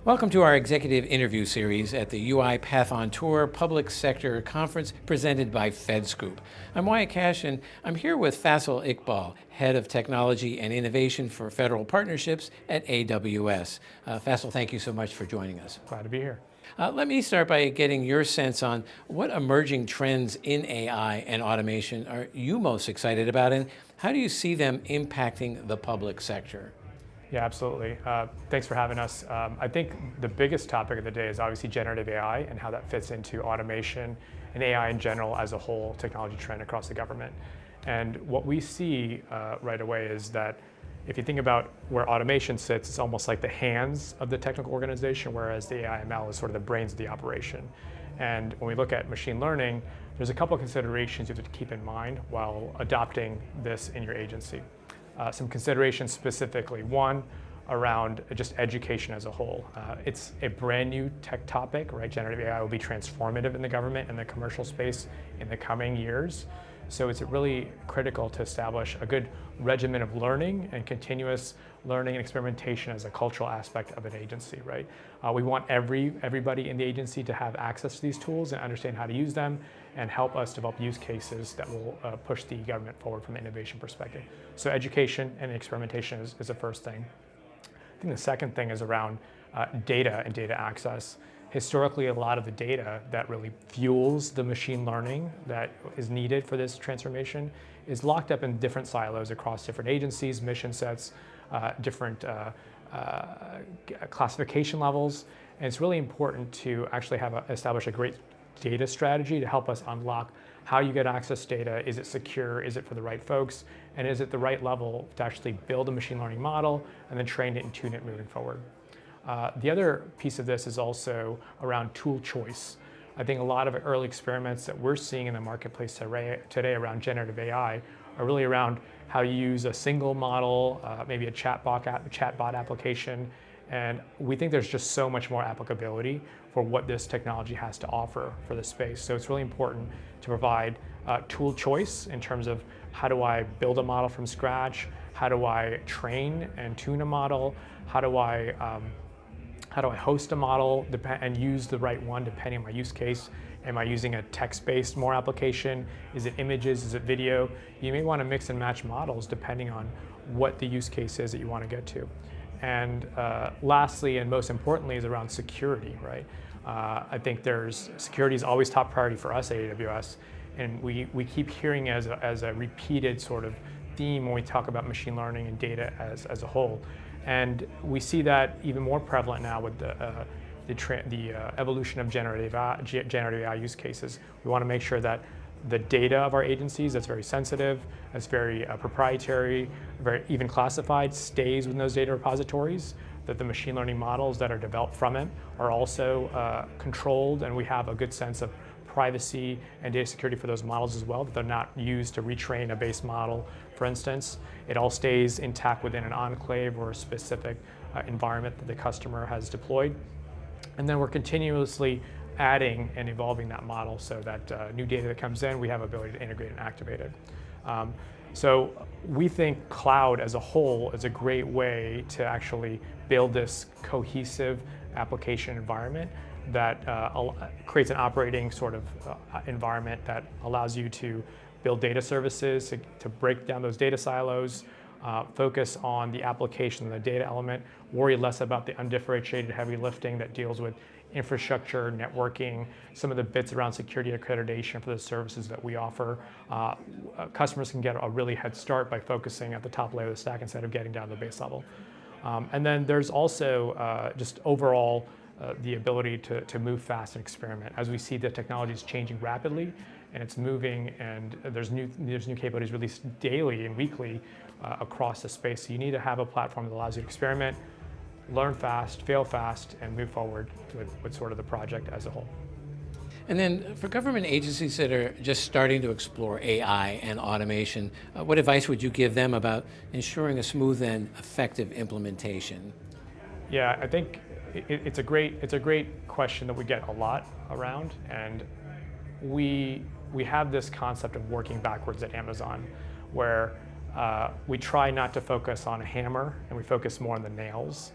Welcome to our executive interview series at the UiPath on Tour Public Sector Conference presented by FedScoop. I'm Wyatt Cash and I'm here with Faisal Iqbal, Head of Technology and Innovation for Federal Partnerships at AWS. Faisal, thank you so much for joining us. Glad to be here. Let me start by getting your sense on what emerging trends in AI and automation are you most excited about, and how do you see them impacting the public sector? Yeah, absolutely. Thanks for having us. I think the biggest topic of the day is obviously generative AI and how that fits into automation and AI in general as a whole technology trend across the government. And what we see right away is that if you think about where automation sits, it's almost like the hands of the technical organization, whereas the AI/ML is sort of the brains of the operation. And when we look at machine learning, there's a couple of considerations you have to keep in mind while adopting this in your agency. Some considerations specifically. One, around just education as a whole. It's a brand new tech topic, right? Generative AI will be transformative in the government and the commercial space in the coming years. So it's really critical to establish a good regimen of learning and continuous learning and experimentation as a cultural aspect of an agency, right? We want everybody in the agency to have access to these tools and understand how to use them and help us develop use cases that will push the government forward from an innovation perspective. So education and experimentation is the first thing. I think the second thing is around data and data access. Historically, a lot of the data that really fuels the machine learning that is needed for this transformation is locked up in different silos across different agencies, mission sets, different classification levels. And it's really important to actually establish a great data strategy to help us unlock how you get access to data. Is it secure? Is it for the right folks? And is it the right level to actually build a machine learning model and then train it and tune it moving forward? The other piece of this is also around tool choice. I think a lot of early experiments that we're seeing in the marketplace today around generative AI are really around how you use a single model, maybe a chatbot application. And we think there's just so much more applicability for what this technology has to offer for the space. So it's really important to provide tool choice in terms of how do I build a model from scratch? How do I train and tune a model? How do I host a model and use the right one depending on my use case? Am I using a text-based more application? Is it images? Is it video? You may want to mix and match models depending on what the use case is that you want to get to. And lastly, and most importantly, is around security, right? I think security is always top priority for us at AWS, and we keep hearing as a repeated sort of theme when we talk about machine learning and data as a whole. And we see that even more prevalent now with the evolution of generative AI use cases. We want to make sure that the data of our agencies that's very sensitive, that's very proprietary, very even classified, stays within those data repositories, that the machine learning models that are developed from it are also controlled, and we have a good sense of privacy and data security for those models as well, that they're not used to retrain a base model, for instance. It all stays intact within an enclave or a specific environment that the customer has deployed. And then we're continuously adding and evolving that model so that new data that comes in, we have ability to integrate and activate it. So we think cloud as a whole is a great way to actually build this cohesive application environment that creates an operating sort of environment that allows you to build data services, to break down those data silos, focus on the application and the data element, worry less about the undifferentiated heavy lifting that deals with infrastructure, networking, some of the bits around security accreditation for the services that we offer. Customers can get a really head start by focusing at the top layer of the stack instead of getting down to the base level. And then there's also just overall the ability to move fast and experiment. As we see the technology is changing rapidly and it's moving, and there's new capabilities released daily and weekly across the space. So you need to have a platform that allows you to experiment, learn fast, fail fast, and move forward with sort of the project as a whole. And then for government agencies that are just starting to explore AI and automation, what advice would you give them about ensuring a smooth and effective implementation? Yeah, I think it's a great question that we get a lot around, and we have this concept of working backwards at Amazon, where we try not to focus on a hammer and we focus more on the nails.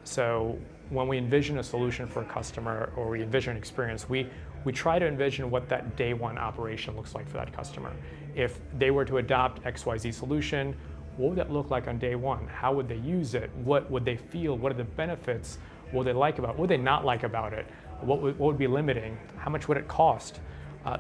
So when we envision a solution for a customer or we envision an experience, we try to envision what that day one operation looks like for that customer. If they were to adopt XYZ solution, what would that look like on day one? How would they use it? What would they feel? What are the benefits? What would they like about it? What would they not like about it? What would be limiting? How much would it cost?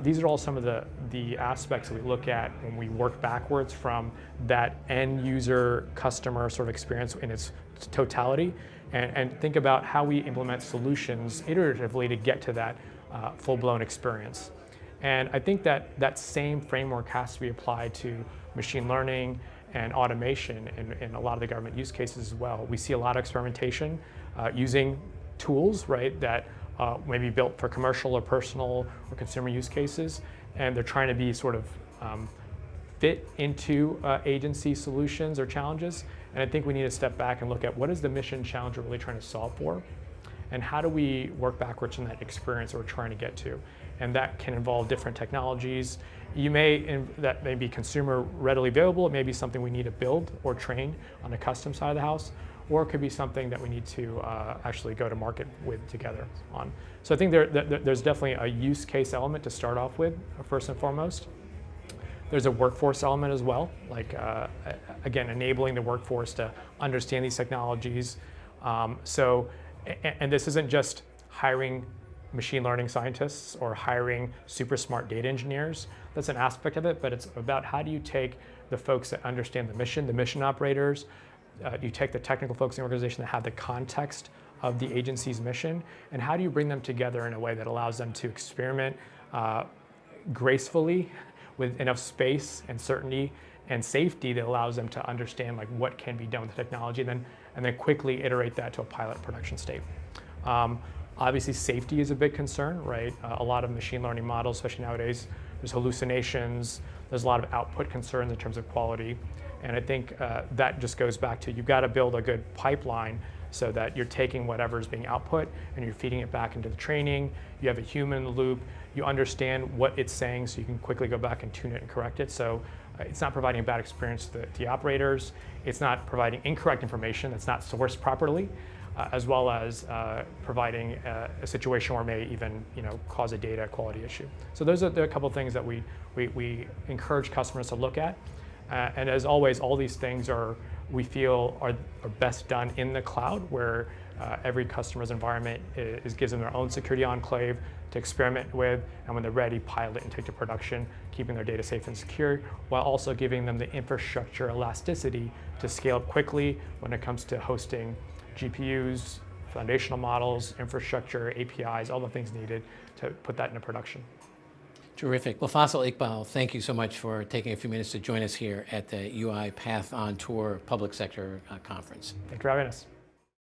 These are all some of the aspects that we look at when we work backwards from that end user customer sort of experience in its totality, and think about how we implement solutions iteratively to get to that full-blown experience. And I think that same framework has to be applied to machine learning and automation in a lot of the government use cases as well. We see a lot of experimentation using tools, right, that may be built for commercial or personal or consumer use cases, and they're trying to be sort of fit into agency solutions or challenges. And I think we need to step back and look at what is the mission challenge we're really trying to solve for, and how do we work backwards from that experience that we're trying to get to. And that can involve different technologies. That may be consumer readily available. It may be something we need to build or train on the custom side of the house, or it could be something that we need to actually go to market with together on. So I think there's definitely a use case element to start off with, first and foremost. There's a workforce element as well, like again, enabling the workforce to understand these technologies. And this isn't just hiring machine learning scientists or hiring super smart data engineers. That's an aspect of it, but it's about how do you take the folks that understand the mission operators, you take the technical folks in the organization that have the context of the agency's mission, and how do you bring them together in a way that allows them to experiment gracefully with enough space and certainty and safety that allows them to understand like what can be done with the technology, and then quickly iterate that to a pilot production state. Obviously, safety is a big concern, right? A lot of machine learning models, especially nowadays, there's hallucinations, there's a lot of output concerns in terms of quality. And I think that just goes back to you've got to build a good pipeline so that you're taking whatever is being output and you're feeding it back into the training. You have a human in the loop. You understand what it's saying so you can quickly go back and tune it and correct it. So it's not providing a bad experience to the operators. It's not providing incorrect information that's not sourced properly, as well as providing a situation where it may even cause a data quality issue. So those are a couple of things that we encourage customers to look at. And as always, all these things we feel are best done in the cloud, where every customer's environment gives them their own security enclave to experiment with, and when they're ready, pilot and take to production, keeping their data safe and secure, while also giving them the infrastructure elasticity to scale up quickly when it comes to hosting GPUs, foundational models, infrastructure, APIs, all the things needed to put that into production. Terrific. Well, Faisal Iqbal, thank you so much for taking a few minutes to join us here at the UiPath on Tour Public Sector Conference. Thanks for having us.